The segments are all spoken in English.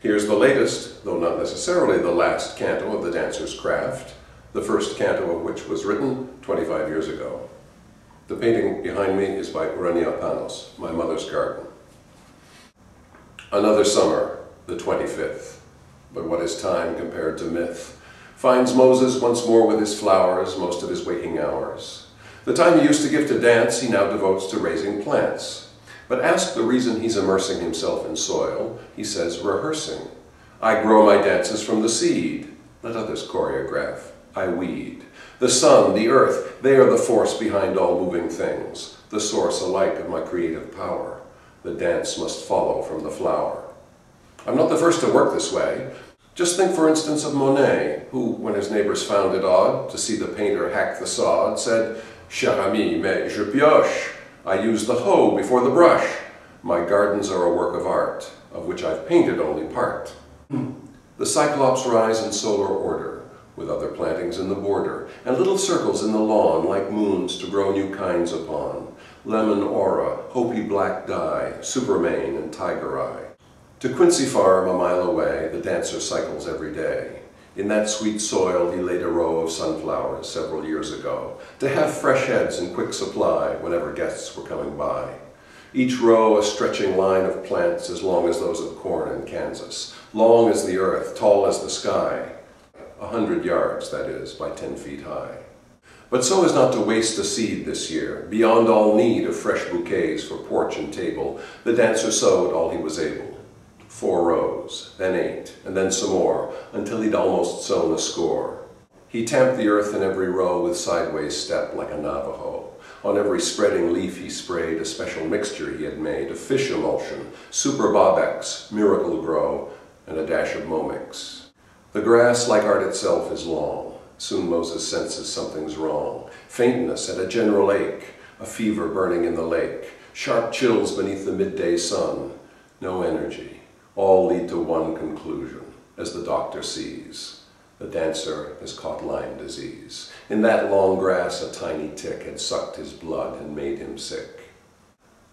Here's the latest, though not necessarily the last canto of the dancer's craft, the first canto of which was written 25 years ago. The painting behind me is by Urania Panos, my mother's garden. Another summer, the 25th, but what is time compared to myth, finds Moses once more with his flowers most of his waking hours. The time he used to give to dance, he now devotes to raising plants. But asked the reason he's immersing himself in soil, he says, rehearsing. I grow my dances from the seed. Let others choreograph. I weed. The sun, the earth, they are the force behind all moving things, the source alike of my creative power. The dance must follow from the flower. I'm not the first to work this way. Just think, for instance, of Monet, who, when his neighbors found it odd to see the painter hack the sod, said, Cher ami, mais je pioche. I use the hoe before the brush. My gardens are a work of art, of which I've painted only part. The cyclops rise in solar order, with other plantings in the border, and little circles in the lawn like moons to grow new kinds upon. Lemon aura, Hopi black dye, supermane and tiger eye. To Quincy Farm, a mile away, the dancer cycles every day. In that sweet soil he laid a row of sunflowers several years ago, to have fresh heads in quick supply whenever guests were coming by. Each row a stretching line of plants as long as those of corn in Kansas, long as the earth, tall as the sky, 100 yards, that is, by 10 feet high. But so as not to waste a seed this year, beyond all need of fresh bouquets for porch and table, the dancer sowed all he was able. 4 rows, then 8, and then some more, until he'd almost sown a score. He tamped the earth in every row with sideways step like a Navajo. On every spreading leaf he sprayed a special mixture he had made of fish emulsion, Super Bobex, Miracle Grow, and a dash of Momix. The grass, like art itself, is long. Soon Moses senses something's wrong. Faintness and a general ache, a fever burning in the lake, sharp chills beneath the midday sun, no energy. All lead to one conclusion, as the doctor sees. The dancer has caught Lyme disease. In that long grass a tiny tick had sucked his blood and made him sick.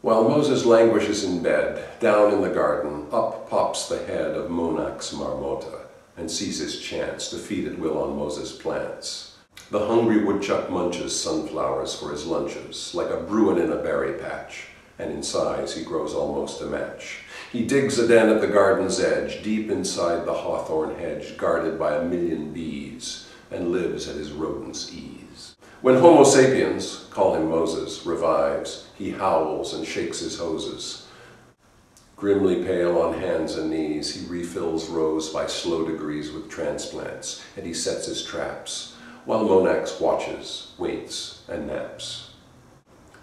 While Moses languishes in bed, down in the garden, up pops the head of Monax marmota, and sees his chance to feed at will on Moses' plants. The hungry woodchuck munches sunflowers for his lunches, like a Bruin in a berry patch, and in size he grows almost a match. He digs a den at the garden's edge, deep inside the hawthorn hedge, guarded by 1,000,000 bees, and lives at his rodent's ease. When Homo sapiens, call him Moses, revives, he howls and shakes his hoses. Grimly pale on hands and knees, he refills rows by slow degrees with transplants, and he sets his traps, while Monax watches, waits, and naps.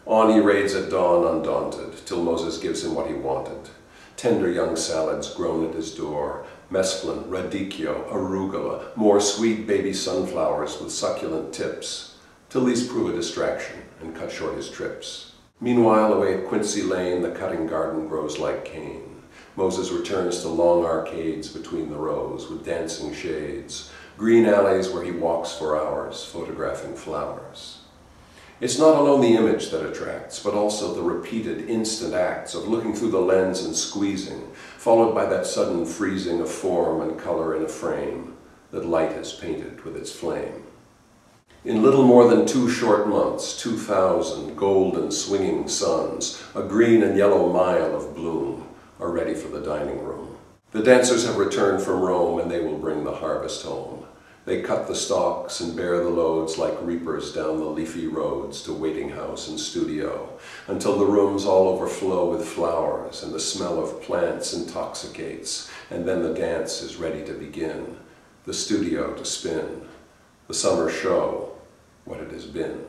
On he raids at dawn undaunted, till Moses gives him what he wanted. Tender young salads grown at his door, mesclun, radicchio, arugula, more sweet baby sunflowers with succulent tips, till these prove a distraction and cut short his trips. Meanwhile, away at Quincy Lane, the cutting garden grows like cane. Moses returns to long arcades between the rows with dancing shades, green alleys where he walks for hours, photographing flowers. It's not alone the image that attracts, but also the repeated instant acts of looking through the lens and squeezing, followed by that sudden freezing of form and color in a frame that light has painted with its flame. In little more than 2 short months, 2,000 golden swinging suns, a green and yellow mile of bloom, are ready for the dining room. The dancers have returned from Rome, and they will bring the harvest home. They cut the stalks and bear the loads like reapers down the leafy roads to waiting house and studio, until the rooms all overflow with flowers and the smell of plants intoxicates, and then the dance is ready to begin, the studio to spin, the summer show what it has been.